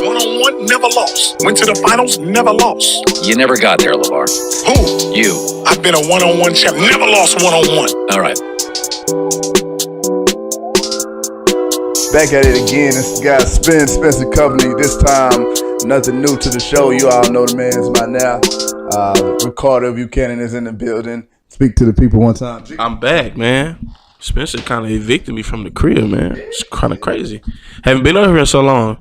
One-on-one, never lost. Went to the finals, never lost. You never got there, LeVar. Who? You. I've been a one-on-one champ, never lost one-on-one. All right. Back at it again. This guy Spence and Co. This time, nothing new to the show. You all know the man's by now. Ricardo Buchanan is in the building. Speak to the people one time. I'm back, man. Spencer kind of evicted me from the crib, man. It's kind of crazy. Haven't been over here so long.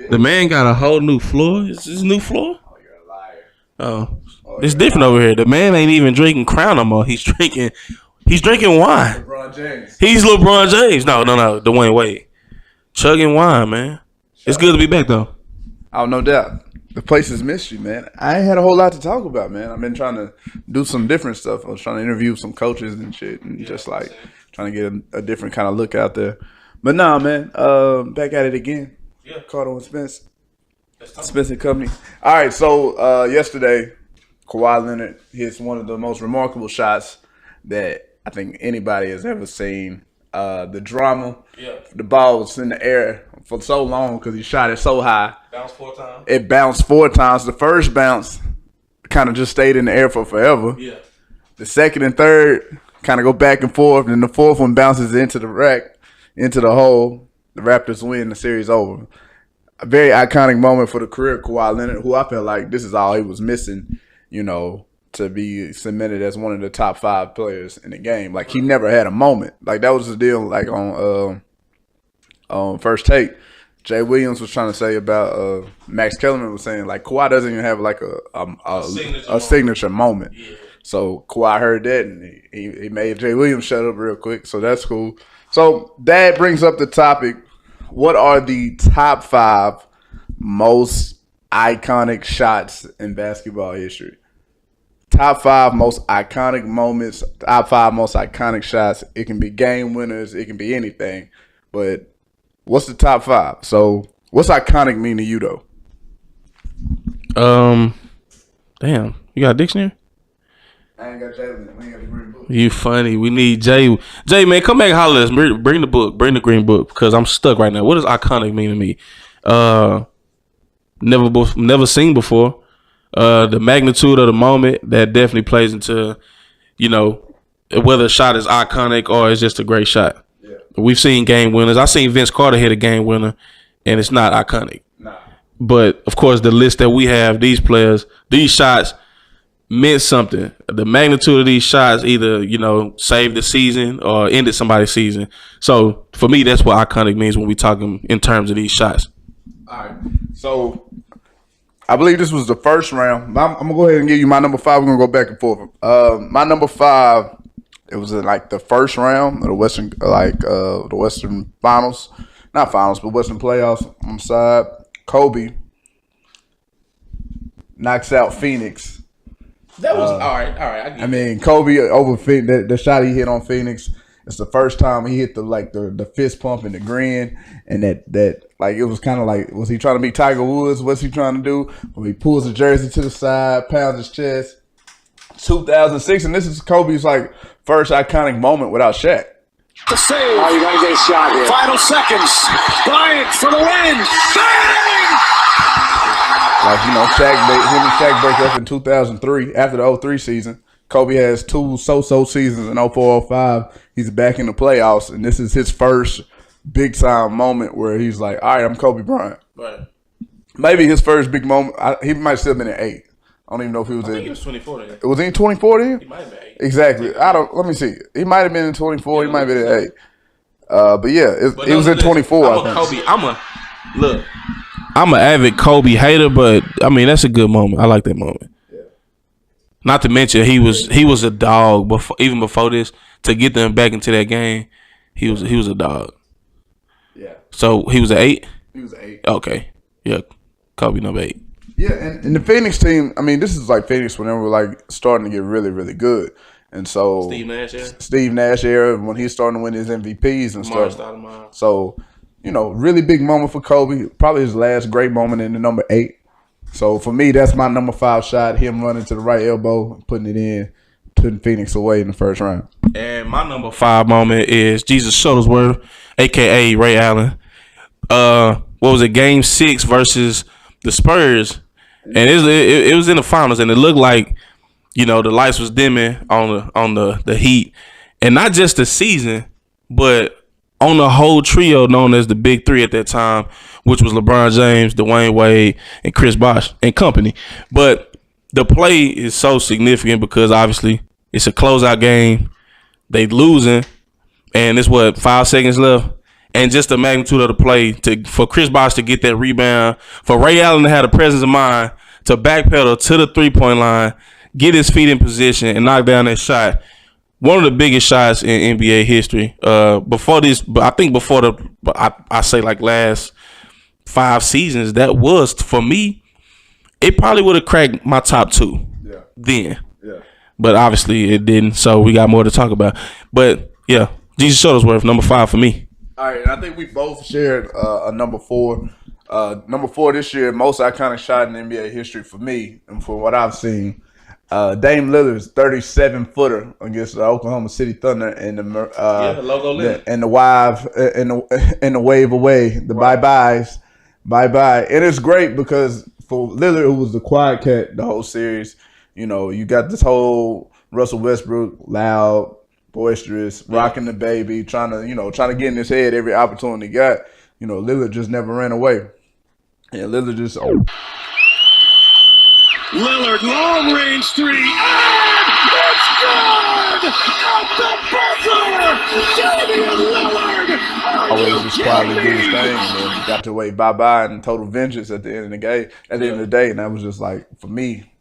The man got a whole new floor. Is this new floor? Oh, you're a liar. Oh, it's different over here. The man ain't even drinking Crown no more. He's drinking wine. LeBron James. He's LeBron James. No, Dwayne Wade. Chugging wine, man. It's good to be back, though. Oh, no doubt. The place has missed you, man. I ain't had a whole lot to talk about, man. I've been trying to do some different stuff. I was trying to interview some coaches and shit, and just like trying to get a different kind of look out there. But nah, man, back at it again. Yeah. Cardo and Spence. Spence and Co. All right, so yesterday, Kawhi Leonard hits one of the most remarkable shots that I think anybody has ever seen. The drama. Yeah. The ball was in the air for so long because he shot it so high. Bounced 4 times. It bounced 4 times. The first bounce kind of just stayed in the air for forever. Yeah. The second and third kind of go back and forth, and the fourth one bounces into the rack, into the hole. The Raptors win. The series over. A very iconic moment for the career of Kawhi Leonard, who I felt like this is all he was missing, to be cemented as one of the top 5 players in the game. Like, he never had a moment. Like, that was the deal, like, on First Take. Jay Williams was trying to say about Max Kellerman was saying, like, Kawhi doesn't even have, like, a signature moment. Yeah. So, Kawhi heard that, and he made Jay Williams shut up real quick. So, that's cool. So, that brings up the topic. What are the top 5 most iconic shots in basketball history? Top 5 most iconic moments, top 5 most iconic shots. It can be game winners. It can be anything. But what's the top 5? So what's iconic mean to you, though? Damn. You got a dictionary? I ain't got Jalen. We ain't got the green book. You funny. We need Jay. Jay, man, come back and holler at us. Bring the book. Bring the green book because I'm stuck right now. What does iconic mean to me? Never seen before. The magnitude of the moment that definitely plays into, whether a shot is iconic or it's just a great shot. Yeah. We've seen game winners. I seen Vince Carter hit a game winner, and it's not iconic. Nah. But of course, the list that we have, these players, these shots meant something. The magnitude of these shots either saved the season or ended somebody's season. So for me, that's what iconic means when we talking in terms of these shots. All right. So I believe this was the first round. I'm gonna go ahead and give you my number 5. We're gonna go back and forth. My number 5, it was in like the first round of the Western finals, not finals, but Western playoffs. On the side, Kobe knocks out Phoenix. That was all right. I mean, Kobe over Phoenix. The shot he hit on Phoenix. It's the first time he hit the fist pump and the grin, and that like it was kind of like, was he trying to be Tiger Woods? What's he trying to do? When he pulls the jersey to the side, pounds his chest. 2006, and this is Kobe's like first iconic moment without Shaq. The save. Oh, you gotta get a shot here. Final seconds. Bryant for the win. Bang! Like, him and Shaq break up in 2003 after the 03 season. Kobe has 2 so-so seasons in 04-05. He's back in the playoffs, and this is his first big-time moment where he's like, all right, I'm Kobe Bryant. Right. Maybe his first big moment, he might still have been at 8. I don't even know if he was I think he was 24 then. Was he in 24 then? He might have been 8. Exactly. Let me see. He might have been in 24. He might have been at 8. But yeah, it was in 24, I think. I'm an avid Kobe hater, but I mean that's a good moment. I like that moment. Yeah. Not to mention he was a dog even before this. To get them back into that game, he was a dog. Yeah. So he was an 8. He was an 8. Okay. Yeah. Kobe number 8. Yeah, and the Phoenix team. I mean, this is like Phoenix when they were like starting to get really, really good, and so Steve Nash era when he's starting to win his MVPs and stuff. So, really big moment for Kobe. Probably his last great moment in the number 8. So for me, that's my number 5 shot. Him running to the right elbow, putting it in, putting Phoenix away in the first round. And my number 5 moment is Jesus Shuttlesworth, a.k.a. Ray Allen. what was it? Game 6 versus the Spurs, and it was in the finals, and it looked like, you know, the lights was dimming on the Heat, and not just the season, but on the whole trio known as the Big Three at that time, which was LeBron James, Dwayne Wade, and Chris Bosh and company. But the play is so significant because obviously it's a closeout game. They losing, and it's 5 seconds left. And just the magnitude of the play for Chris Bosh to get that rebound, for Ray Allen to have the presence of mind to backpedal to the 3-point line, get his feet in position, and knock down that shot. One of the biggest shots in NBA history. Before this, I think I say like last 5 seasons, that was, for me, it probably would have cracked my top 2 then. Yeah. But obviously it didn't, so we got more to talk about. But yeah, Jesus Shuttlesworth, number 5 for me. All right, I think we both shared a number 4. Number 4 this year, most iconic shot in NBA history for me, and for what I've seen. Dame Lillard's 37-footer against the Oklahoma City Thunder and the logo Lillard. And the wave away, the bye-byes. And it's great because for Lillard, who was the quiet cat the whole series, you know, you got this whole Russell Westbrook, loud, boisterous, rocking the baby, trying to get in his head every opportunity he got. You know, Lillard just never ran away. And Lillard just Lillard, long range 3, and it's good! At the buzzer! Damian Lillard! always just quietly did his thing, and then got to wave bye-bye and total vengeance at the end of the game, at the end of the day. And that was just like, for me,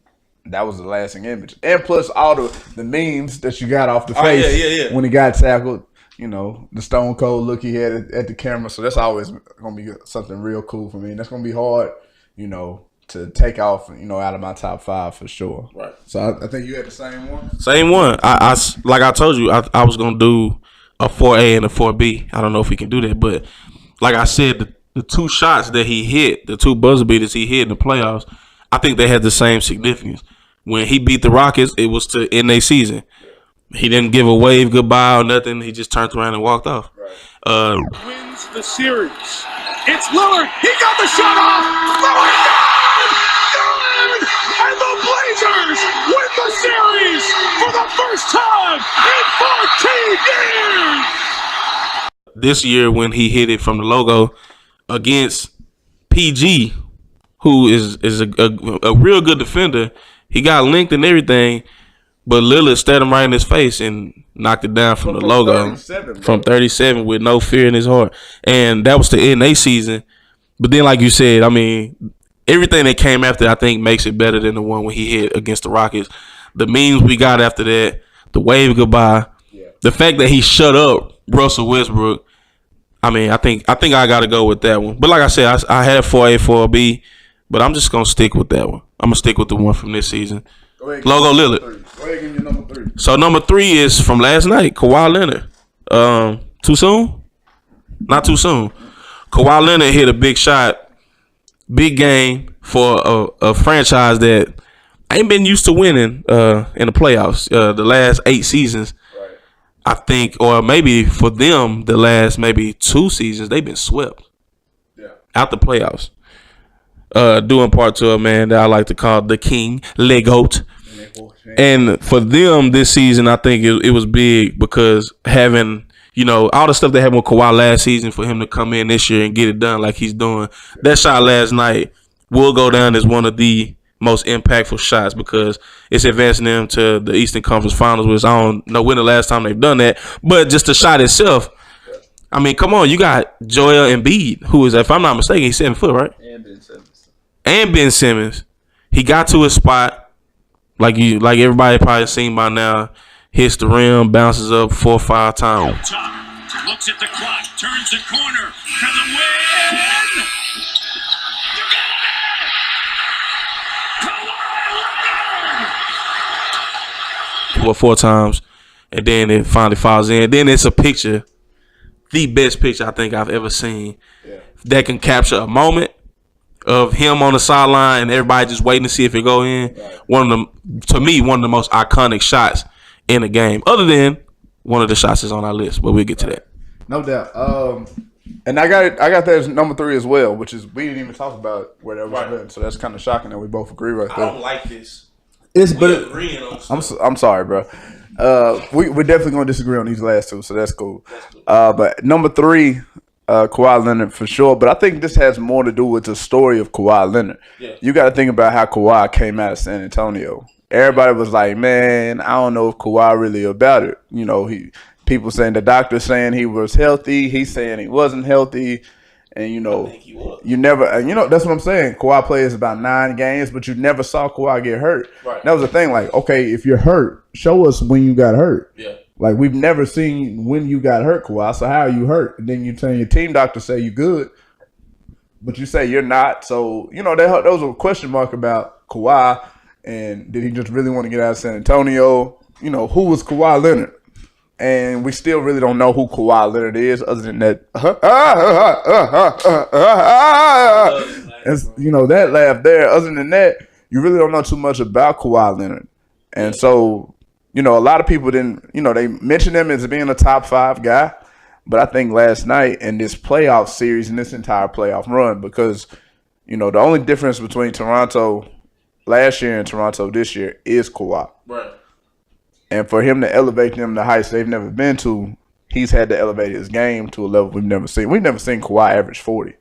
that was the lasting image. And plus all the memes that you got off the face when he got tackled, you know, the stone cold look he had at the camera. So that's always going to be something real cool for me. And that's going to be hard, you know, to take off, you know, out of my top 5 for sure. Right. So I think you had the same one. Same one. I like I told you, I was gonna do a 4A and a 4B. I don't know if we can do that, but like I said, the 2 shots that he hit, the 2 buzzer beaters he hit in the playoffs, I think they had the same significance. When he beat the Rockets, it was to end their season. He didn't give a wave goodbye or nothing. He just turned around and walked off. Right. Wins the series. It's Lillard. He got the shot off. Lillard! Good! And the Blazers win the series for the first time in 14 years! This year when he hit it from the logo against PG, who is a real good defender, he got linked and everything, but Lillard stared him right in his face and knocked it down from the logo. 37, from 37 with no fear in his heart. And that was to end their season. But then, like you said, I mean, everything that came after, I think, makes it better than the one when he hit against the Rockets. The memes we got after that, the wave goodbye, the fact that he shut up Russell Westbrook. I mean, I think I got to go with that one. But like I said, I had 4A, 4B, but I'm just going to stick with that one. I'm going to stick with the one from this season. Logo Lillard. Go ahead and give me your number 3. So number 3 is from last night, Kawhi Leonard. Too soon? Not too soon. Kawhi Leonard hit a big shot, big game for a franchise that ain't been used to winning in the playoffs the last 8 seasons. Right. I think, or maybe for them, the last maybe 2 seasons, they've been swept out the playoffs. Due in part to a man that I like to call the King, Legoat. And for them this season, I think it was big because having, you know, all the stuff that happened with Kawhi last season, for him to come in this year and get it done like he's doing, that shot last night will go down as one of the most impactful shots because it's advancing them to the Eastern Conference Finals, which I don't know when the last time they've done that. But just the shot itself, I mean, come on, you got Joel Embiid, who is, if I'm not mistaken, he's 7 foot, right? And Ben Simmons. He got to his spot, like everybody probably seen by now, hits the rim, bounces up 4 or 5 times. Top, looks at the clock, turns the corner for the win. You got it! Kawhi Leonard! 4 times, and then it finally falls in. Then it's a picture, the best picture I think I've ever seen, that can capture a moment of him on the sideline and everybody just waiting to see if it go in. Right. To me, one of the most iconic shots in the game. Other than one of the shots is on our list, but we'll get to that. No doubt. And I got that as number 3 as well, which is we didn't even talk about where that was been. So that's kind of shocking that we both agree right there. I don't like this. Agreeing on stuff. I'm sorry, bro. We're definitely gonna disagree on these last two, so that's cool. But number 3, Kawhi Leonard for sure. But I think this has more to do with the story of Kawhi Leonard. Yeah. You got to think about how Kawhi came out of San Antonio. Everybody was like, "Man, I don't know if Kawhi really about it." You know, people saying the doctor saying he was healthy, he's saying he wasn't healthy, and you never, that's what I'm saying. Kawhi plays about 9 games, but you never saw Kawhi get hurt. Right. That was the thing. Like, okay, if you're hurt, show us when you got hurt. Yeah. Like, we've never seen when you got hurt, Kawhi. So how are you hurt? And then you tell your team doctor say you good, but you say you're not. So there was a question mark about Kawhi, and did he just really want to get out of San Antonio? Who was Kawhi Leonard? And we still really don't know who Kawhi Leonard is, other than that. That laugh there. Other than that, you really don't know too much about Kawhi Leonard. And so, a lot of people didn't. They mentioned him as being a top 5 guy, but I think last night in this playoff series and this entire playoff run, because the only difference between Toronto last year and Toronto this year is Kawhi. Right. And for him to elevate them to heights they've never been to, he's had to elevate his game to a level we've never seen. We've never seen Kawhi average 40.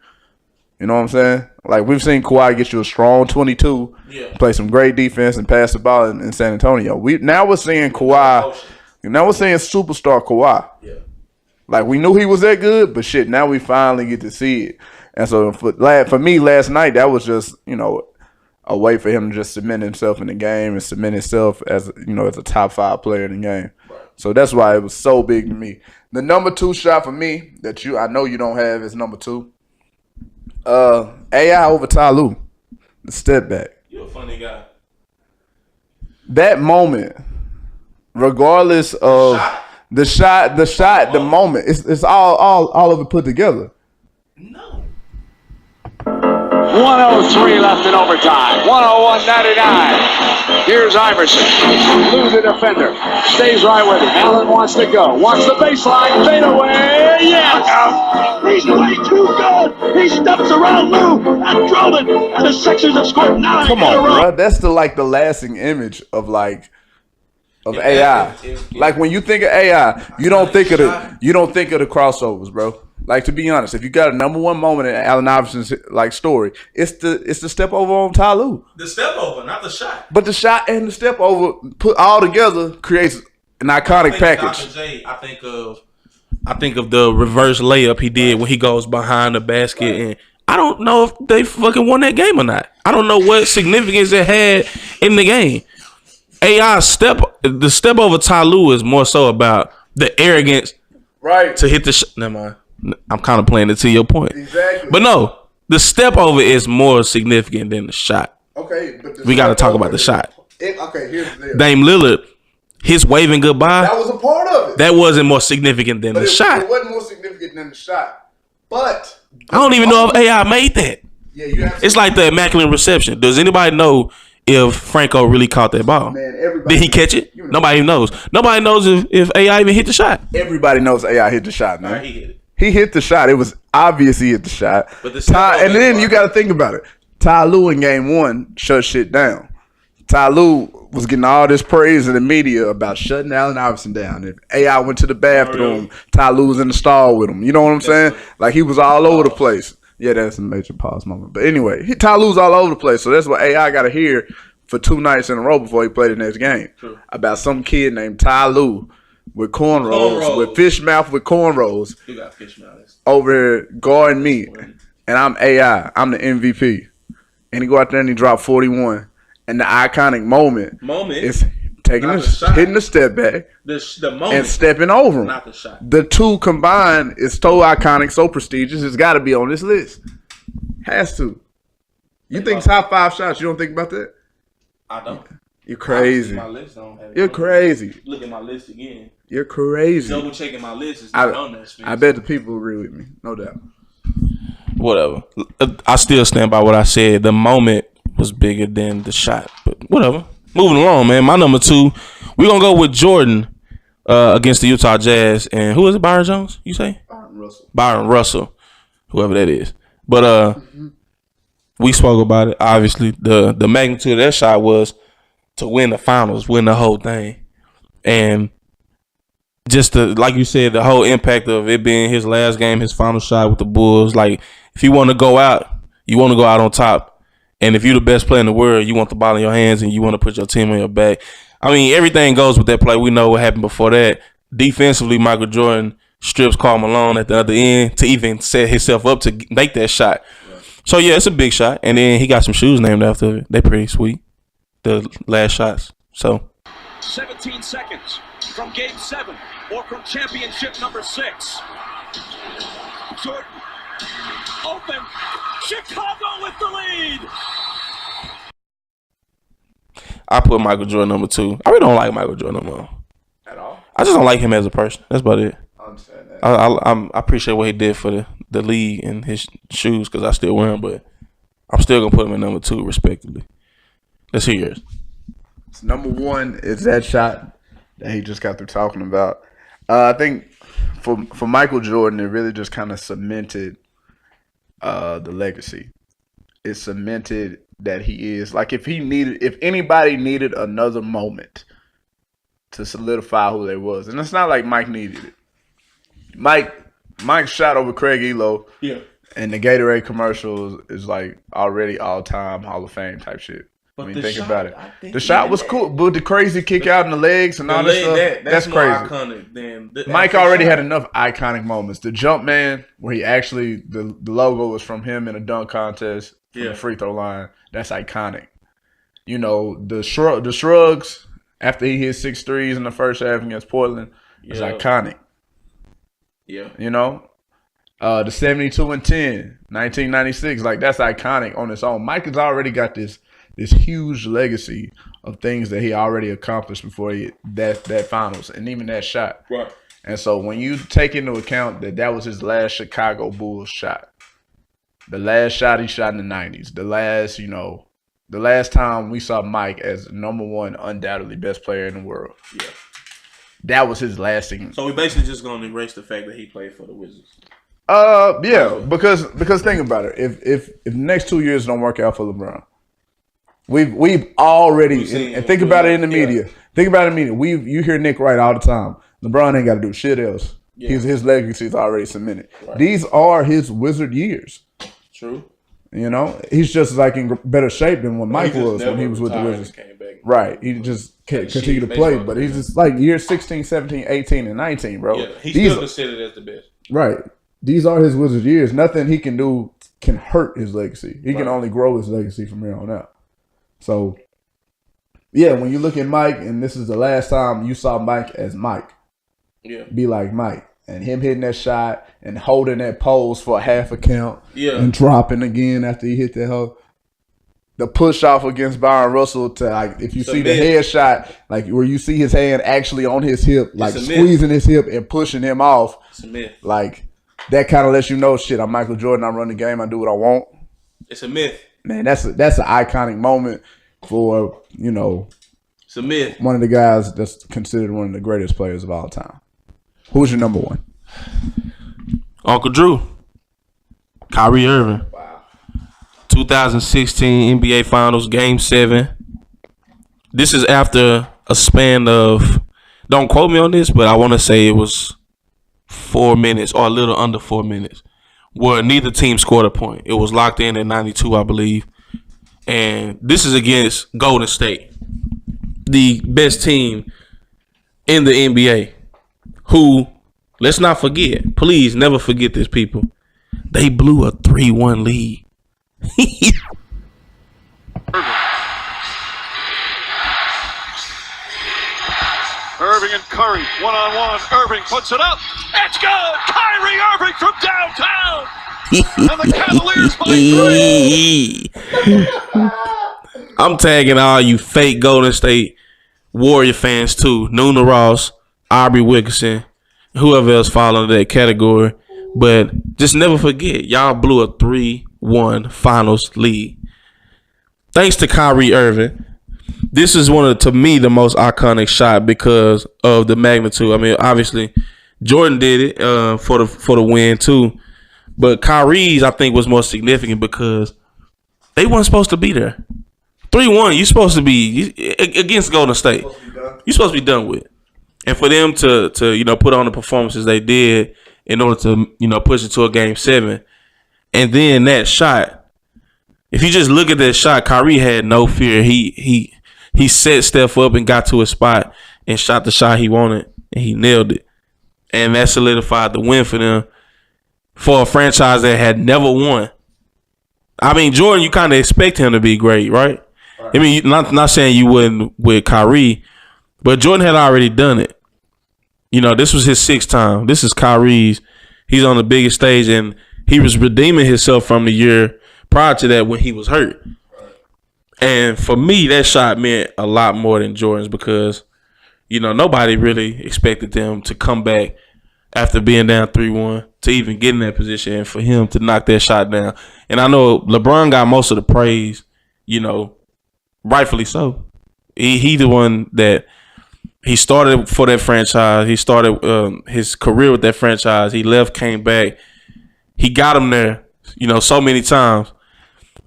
You know what I'm saying? Like, we've seen Kawhi get you a strong 22, play some great defense, and pass the ball in San Antonio. Now we're seeing Kawhi. Now we're seeing superstar Kawhi. Yeah. Like, we knew he was that good, but shit, now we finally get to see it. And so for me last night, that was just, a way for him to just cement himself in the game and cement himself as a top 5 player in the game. Right. So that's why it was so big to me. The number 2 shot for me that I know you don't have is number 2. AI over Ty Lue, the step back. You're a funny guy. That moment, regardless of the shot, the moment, it's all of it put together. No. 103 left in overtime. 101.99. Here's Iverson. Lue the defender. Stays right with him. Allen wants to go. Wants the baseline. Fade away. Yes. He's way too good. He steps around Lue and drilled it. And the Sixers have scored 9. Come on, bro. That's the lasting image of AI. Like, when you think of AI, you don't think of the crossovers, bro. Like, to be honest, if you got a number 1 moment in Allen Iverson's story, it's the step over on Ty Lue. The step over, not the shot. But the shot and the step over put all together creates an iconic package. Dr. J, I think of the reverse layup he did when he goes behind the basket, and I don't know if they fucking won that game or not. I don't know what significance it had in the game. The step over Ty Lue is more so about the arrogance, right, to hit the shot. Never mind. I'm kind of playing it to your point. Exactly. But no, the step over is more significant than the shot. Okay, but we got to talk about the shot. Here's the deal. Dame Lillard, his waving goodbye. That was a part of it. That wasn't more significant than the shot. It wasn't more significant than the shot. But I don't even know if AI made that. Yeah, it's like the Immaculate Reception. Does anybody know if Franco really caught that ball? Man, did he catch it? Nobody knows. Nobody knows if AI even hit the shot. Everybody knows AI hit the shot, man. Right, he hit it. He hit the shot. It was obvious he hit the shot. But and then you got to think about it. Ty Lue in game 1 shut shit down. Ty Lue was getting all this praise in the media about shutting Allen Iverson down. If AI went to the bathroom, Ty Lue was in the stall with him. You know what I'm saying? Like, he was all over the place. Yeah, that's a major pause moment. But anyway, Ty Lue's all over the place. So that's what AI got to hear for 2 nights in a row before he played the next game. True. About some kid named Ty Lue with cornrows, with fish mouth with cornrows. You got fish mouth. Over here guarding me. And I'm AI. I'm the MVP. And he go out there and he dropped 41. And the iconic moment is hitting the step back the moment, and stepping over him. Not the shot. The two combined is so iconic, so prestigious. It's got to be on this list. Has to. You think top 5 shots? You don't think about that? I don't. You're crazy. My list don't have it. You're crazy. Look at my list again. You're crazy. Double checking my list is not on that. I bet the people agree with me. No doubt. Whatever. I still stand by what I said. The moment was bigger than the shot. But whatever. Moving along, man. My number 2, we're going to go with Jordan against the Utah Jazz. And who is it? Byron Jones, you say? Byron Russell. Byron Russell. whoever that is. But we spoke about it. Obviously, the magnitude of that shot was to win the finals, win the whole thing, and just like you said, the whole impact of it being his last game, his final shot with the Bulls. Like, if you want to go out, you want to go out on top. And if you're the best player in the world, you want the ball in your hands and you want to put your team on your back. I mean, everything goes with that play. We know what happened before that. Defensively, Michael Jordan strips Karl Malone at the other end to even set himself up to make that shot. Right. So, yeah, it's a big shot. And then he got some shoes named after it. They're pretty sweet, the last shots. So 17 seconds from Game 7 or from championship number 6. Jordan open. Chicago with the lead. I put Michael Jordan number 2. I really don't like Michael Jordan no more. At all? I just don't like him as a person. That's about it. I understand that. I appreciate what he did for the league and his shoes because I still wear them, but I'm still going to put him in number 2 respectively. Let's hear yours. So number 1 is that shot that he just got through talking about. I think for Michael Jordan, it really just kind of cemented the legacy. It cemented that he is like if anybody needed another moment to solidify who they was, and it's not like Mike needed it. Mike shot over Craig Elo, and the Gatorade commercial is like already all time Hall of Fame type shit. But I mean, think about it. The shot was cool, but the crazy kick out in the legs and all that stuff, that's crazy. Iconic than Mike already had enough iconic moments. The jump man, where he actually the logo was from him in a dunk contest from the free throw line. That's iconic. You know, the shrugs after he hit 6 threes in the first half against Portland is iconic. Yeah. You know? The 72-10, 1996, like that's iconic on its own. Mike has already got this huge legacy of things that he already accomplished before that finals and even that shot. Right. And so when you take into account that was his last Chicago Bulls shot, the last shot he shot in the 90s, the last time we saw Mike as number 1 undoubtedly best player in the world. Yeah. That was his last thing. So we basically just going to erase the fact that he played for the Wizards. Yeah, because think about it. If the next 2 years don't work out for LeBron, we've already and think about it in the media. Think about it in the media. You hear Nick Wright all the time. LeBron ain't got to do shit else. Yeah. His legacy is already cemented. Right. These are his Wizard years. True. You know, he's just like in better shape than what Mike was when he was with the Wizards. Right. He just continue to play, but he's just like years 16, 17, 18, and 19, bro. Yeah, he's still considered as the best. Right. These are his Wizard years. Nothing he can do can hurt his legacy. He can only grow his legacy from here on out. So, yeah, when you look at Mike, and this is the last time you saw Mike as Mike, be like Mike, and him hitting that shot and holding that pose for a half a count and dropping again after he hit that hole. The push off against Byron Russell to like if you see the headshot, like where you see his hand actually on his hip, like squeezing his hip and pushing him off, like that kind of lets you know, shit, I'm Michael Jordan, I run the game, I do what I want. It's a myth. Man, that's an iconic moment for, it's a myth. One of the guys that's considered one of the greatest players of all time. Who's your number 1? Uncle Drew. Kyrie Irving. Wow. 2016 NBA Finals, Game 7. This is after a span of, don't quote me on this, but I want to say it was 4 minutes or a little under 4 minutes where neither team scored a point. It was locked in at 92, I believe. And this is against Golden State, the best team in the NBA, who, let's not forget, please never forget this, people. They blew a 3-1 lead. Irving and Curry, one-on-one. Irving puts it up. It's good. Kyrie Irving from downtown. And the Cavaliers by 3. I'm tagging all you fake Golden State Warrior fans too. Nuna Ross, Aubrey Wilkinson, whoever else fall under that category. But just never forget, y'all blew a 3-1 finals lead. Thanks to Kyrie Irving. This is one of, to me, the most iconic shot because of the magnitude. I mean, obviously, Jordan did it for the win too. But Kyrie's, I think, was more significant because they weren't supposed to be there. 3-1, you're supposed to be against Golden State. You're supposed to be done with. And for them to put on the performances they did in order to push it to a game 7, and then that shot. If you just look at that shot, Kyrie had no fear. He set Steph up and got to his spot and shot the shot he wanted, and he nailed it. And that solidified the win for them for a franchise that had never won. I mean, Jordan, you kind of expect him to be great, right? I mean, not saying you wouldn't with Kyrie, but Jordan had already done it. This was his 6th time. This is Kyrie's. He's on the biggest stage, and he was redeeming himself from the year prior to that when he was hurt. And for me, that shot meant a lot more than Jordan's because, nobody really expected them to come back after being down 3-1 to even get in that position and for him to knock that shot down. And I know LeBron got most of the praise, rightfully so. He the one that he started for that franchise. He started his career with that franchise. He left, came back. He got him there, so many times.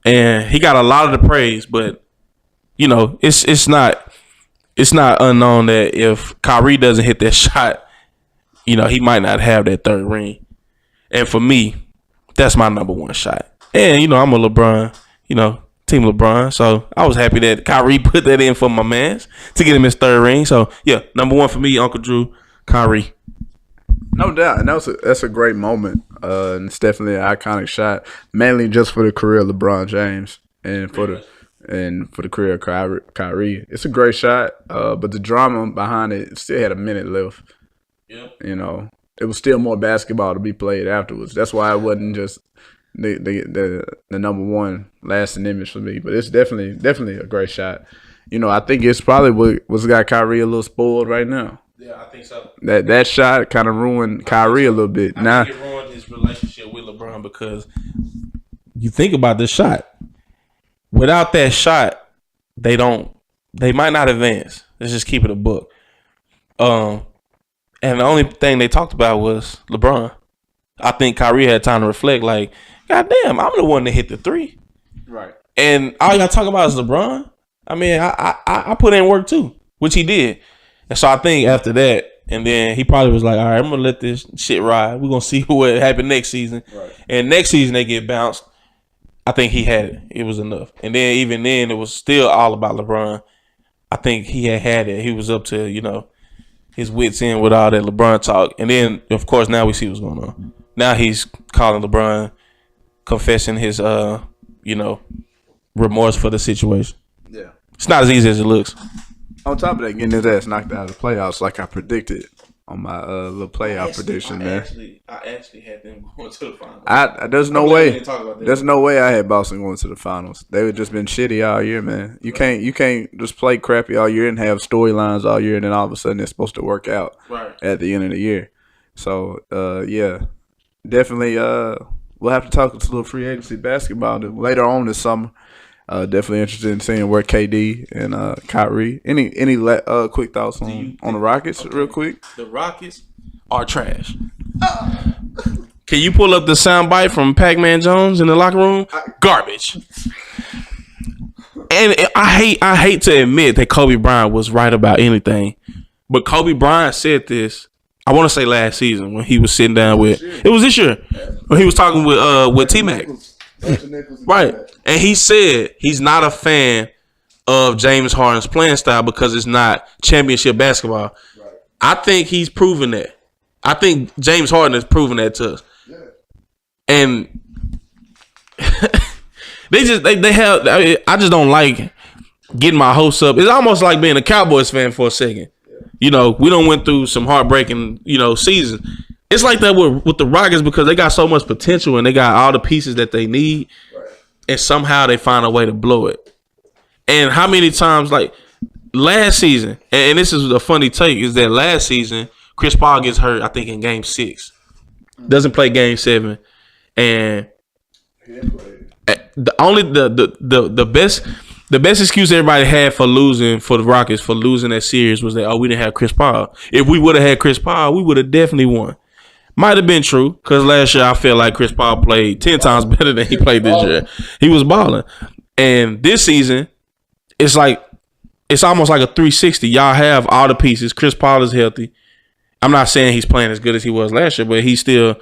And he got a lot of the praise, but it's not unknown that if Kyrie doesn't hit that shot, he might not have that 3rd ring. And for me, that's my number 1 shot. And I'm a LeBron, Team LeBron. So I was happy that Kyrie put that in for my mans to get him his 3rd ring. So yeah, number 1 for me, Uncle Drew, Kyrie. No doubt, and that's a great moment. And it's definitely an iconic shot, mainly just for the career of LeBron James and for the career of Kyrie. It's a great shot, but the drama behind it still had a minute left. Yeah, it was still more basketball to be played afterwards. That's why it wasn't just the number 1 lasting image for me. But it's definitely a great shot. I think it's probably what's got Kyrie a little spoiled right now. Yeah, I think so. That shot kind of ruined Kyrie a little bit. I think it ruined his relationship with LeBron because you think about this shot. Without that shot, they might not advance. Let's just keep it a book. And the only thing they talked about was LeBron. I think Kyrie had time to reflect, like, God damn, I'm the one that hit the 3. Right. And all y'all talk about is LeBron. I mean, I put in work too, which he did. And so I think after that, and then he probably was like, all right, I'm going to let this shit ride. We're going to see what happened next season. Right. And next season they get bounced. I think he had it. It was enough. And then even then, it was still all about LeBron. I think he had it. He was up to, his wits end with all that LeBron talk. And then, of course, now we see what's going on. Now he's calling LeBron, confessing his, remorse for the situation. Yeah. It's not as easy as it looks. On top of that, getting his ass knocked out of the playoffs like I predicted on my little playoff prediction, man. I actually had them going to the finals. There's no way. There's no way I had Boston going to the finals. They would just been shitty all year, man. You can't just play crappy all year and have storylines all year, and then all of a sudden it's supposed to work out at the end of the year. So yeah, definitely. We'll have to talk a little free agency basketball later on this summer. Definitely interested in seeing where KD and Kyrie. Any quick thoughts on the Rockets, real quick? The Rockets are trash. Can you pull up the soundbite from Pac-Man Jones in the locker room? Garbage. And I hate to admit that Kobe Bryant was right about anything, but Kobe Bryant said this. I want to say last season when he was sitting down with. It was this year when he was talking with T-Mac. Right. And he said he's not a fan of James Harden's playing style because it's not championship basketball. Right. I think he's proven that. I think James Harden has proven that to us. Yeah. And they have. I just don't like getting my hopes up. It's almost like being a Cowboys fan for a second. Yeah. We don't went through some heartbreaking, seasons. It's like that with the Rockets because they got so much potential and they got all the pieces that they need, and somehow they find a way to blow it. And how many times, like last season, and this is a funny take, is that last season Chris Paul gets hurt, I think in Game 6, doesn't play Game 7, and the best excuse everybody had for losing for the Rockets for losing that series was that we didn't have Chris Paul. If we would have had Chris Paul, we would have definitely won. Might have been true because last year I feel like Chris Paul played 10 times better than he played this year. He was balling. And this season, it's almost like a 360. Y'all have all the pieces. Chris Paul is healthy. I'm not saying he's playing as good as he was last year, but he's a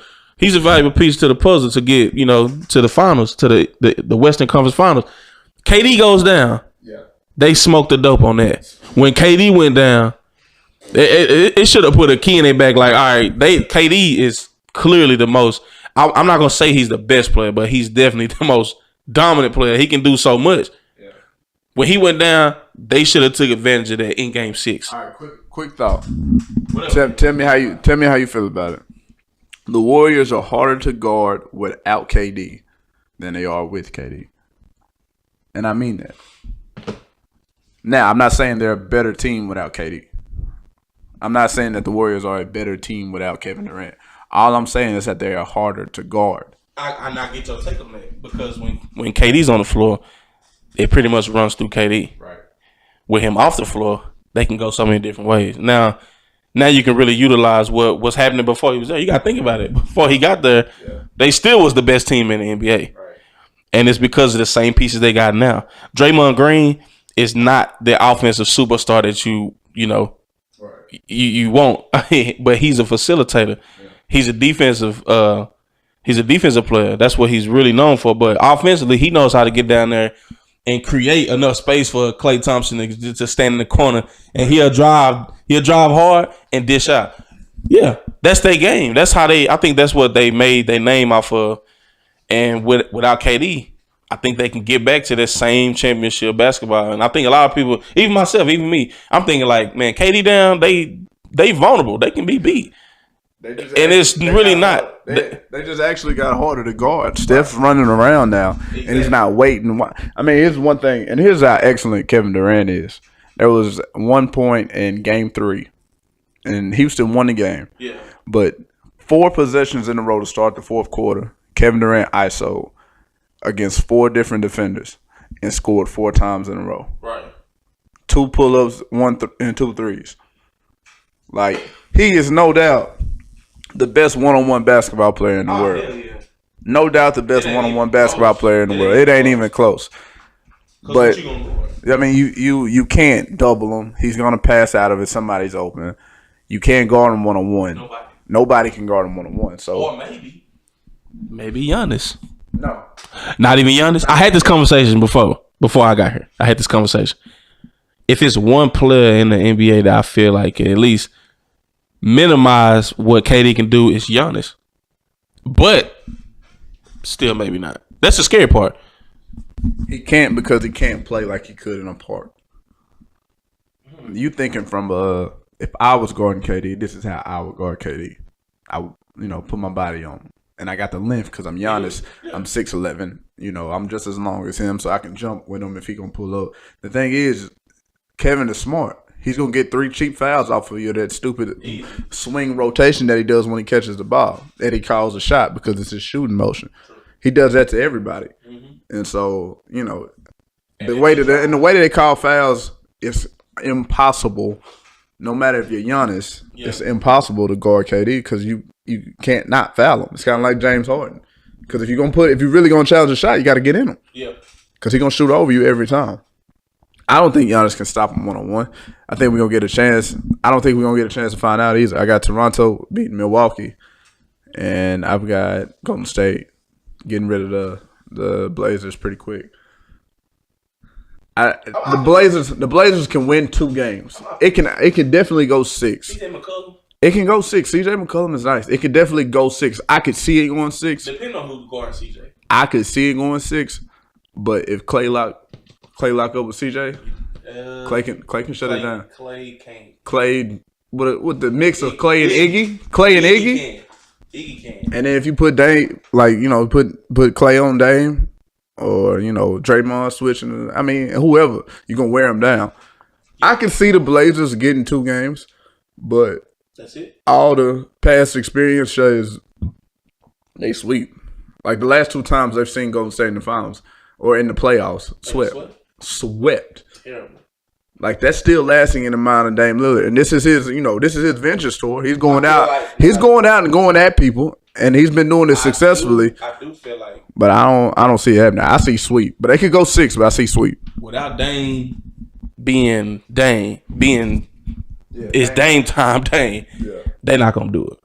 valuable piece to the puzzle to get, to the finals, to the Western Conference Finals. KD goes down. Yeah. They smoked the dope on that. When KD went down, it should have put a key in their back. Like, all right, KD is clearly the most. I'm not gonna say he's the best player, but he's definitely the most dominant player. He can do so much. Yeah. When he went down, they should have took advantage of that in Game 6. All right, quick thought. Tell me how you feel about it. The Warriors are harder to guard without KD than they are with KD, and I mean that. Now, I'm not saying they're a better team without KD. I'm not saying that the Warriors are a better team without Kevin Durant. All I'm saying is that they are harder to guard. I not get your take on that because when KD's on the floor, it pretty much runs through KD. Right. With him off the floor, they can go so many different ways. Now you can really utilize what's happening before he was there. You got to think about it. Before he got there, they still was the best team in the NBA. Right. And it's because of the same pieces they got now. Draymond Green is not the offensive superstar that you want, but he's a facilitator. Yeah. He's a defensive player. That's what he's really known for. But offensively, he knows how to get down there and create enough space for Klay Thompson to stand in the corner, and he'll drive hard and dish out. Yeah, that's their game. That's how I think that's what they made their name off of. And without KD, I think they can get back to that same championship basketball. And I think a lot of people, even myself, even me, I'm thinking like, man, KD down, they vulnerable. They can be beat. It's really not. They just actually got harder to guard. Steph's running around now, exactly. And he's not waiting. I mean, here's one thing, and here's how excellent Kevin Durant is. There was 1 point in Game 3, and Houston won the game. Yeah. But 4 possessions in a row to start the fourth quarter, Kevin Durant ISO against 4 different defenders and scored 4 times in a row. Right. 2 pull-ups, 2 threes. Like, he is no doubt the best one-on-one basketball player in the world. Yeah. No doubt the best one-on-one basketball player in the world. It ain't even close. But I mean, you can't double him. He's gonna pass out of it. Somebody's open. You can't guard him one-on-one. Nobody can guard him one-on-one. So or maybe Giannis. No, not even Giannis. I had this conversation before I got here. I had this conversation. If it's one player in the NBA that I feel like can at least minimize what KD can do, is Giannis. But still, maybe not. That's the scary part. He can't because he can't play like he could in a park. You thinking from if I was guarding KD, this is how I would guard KD. I would, put my body on him. And I got the length because I'm Giannis. I'm 6'11". I'm just as long as him, so I can jump with him if he gonna pull up. The thing is, Kevin is smart. He's gonna get 3 cheap fouls off of you. That stupid swing rotation that he does when he catches the ball, that he calls a shot because it's his shooting motion. He does that to everybody, and so the way that they call fouls, it's impossible. No matter if you're Giannis, it's impossible to guard KD because you can't not foul him. It's kind of like James Harden. Because if you're really gonna challenge a shot, you got to get in him. Yeah. Because he's gonna shoot over you every time. I don't think Giannis can stop him one-on-one. I think we're gonna get a chance. I don't think we're gonna get a chance to find out either. I got Toronto beating Milwaukee, and I've got Golden State getting rid of the Blazers pretty quick. The Blazers can win 2 games. It can definitely go 6. CJ McCollum. It can go 6. CJ McCollum is nice. It could definitely go 6. I could see it going 6. Depending on who's guarding CJ. I could see it going 6, but if Clay lock up with CJ, Clay can shut it down. Clay can't. Clay with the mix of Clay and Iggy. Clay and Iggy. Iggy can. And then if you put Dame, put Clay on Dame. Or, Draymond switching. I mean, whoever. You're going to wear them down. I can see the Blazers getting 2 games, but that's it. All the past experience shows they sweep. Like the last 2 times they've seen Golden State in the finals or in the playoffs, swept. Terrible. Like that's still lasting in the mind of Dame Lillard, and this is his, this is his venture tour. He's going out, going out and going at people, and he's been doing this successfully. I do feel like, but I don't see it happening. I see sweep, but they could go 6, but I see sweep without Dame being it's Dame time. Dame, they're not gonna do it.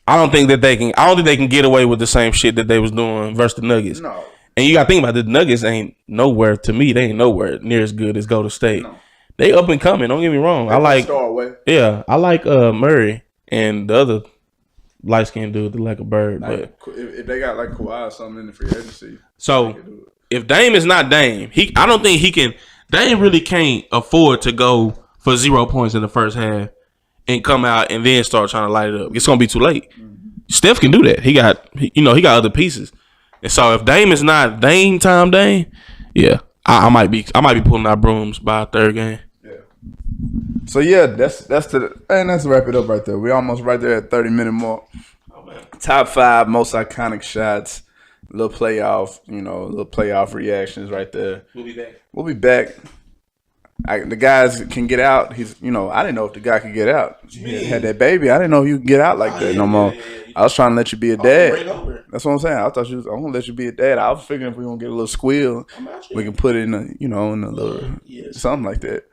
I don't think they can get away with the same shit that they was doing versus the Nuggets. No. And you got to think about it, the Nuggets ain't nowhere, to me, they ain't nowhere near as good as Golden State. No. They up and coming, don't get me wrong. I like Murray and the other light-skinned dude that like a bird. But if they got like Kawhi or something in the free agency. So if Dame is not Dame, I don't think he can. Dame really can't afford to go for 0 points in the first half and come out and then start trying to light it up. It's gonna be too late. Steph can do that. He got other pieces. And so if Dame is not Dame time, yeah, I might be pulling out brooms by a third game. Yeah. So yeah, let's wrap it up right there. We almost right there at 30-minute mark. Oh, man. Top 5 most iconic shots. Little playoff reactions right there. We'll be back. The guys can get out. I didn't know if the guy could get out. He had that baby. I didn't know you could get out like that no more. Yeah. I was trying to let you be a dad. That's what I'm saying. I thought I'm gonna let you be a dad. I was figuring if we gonna get a little squeal, we can put it in in a little something like that.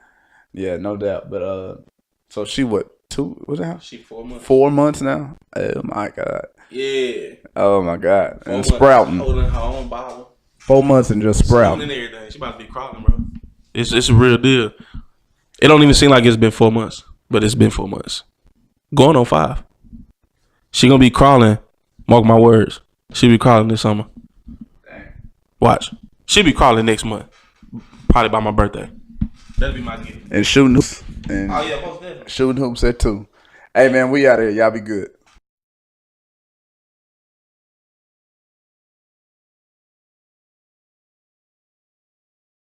Yeah, no doubt. But so she what? 2? What's that? She 4 months. 4 months now. Oh my God. Yeah. Oh my God. And sprouting. Holding her own bottle. 4 months and just sprouting. And everything. She about to be crawling, bro. It's a real deal. It don't even seem like it's been 4 months, but it's been 4 months. Going on 5. She gonna be crawling. Mark my words. She be crawling this summer. Dang. Watch. She be crawling next month. Probably by my birthday. That'll be my gift. And shooting hoops. And most definitely. Shooting hoops at 2. Hey man, we out here. Y'all be good.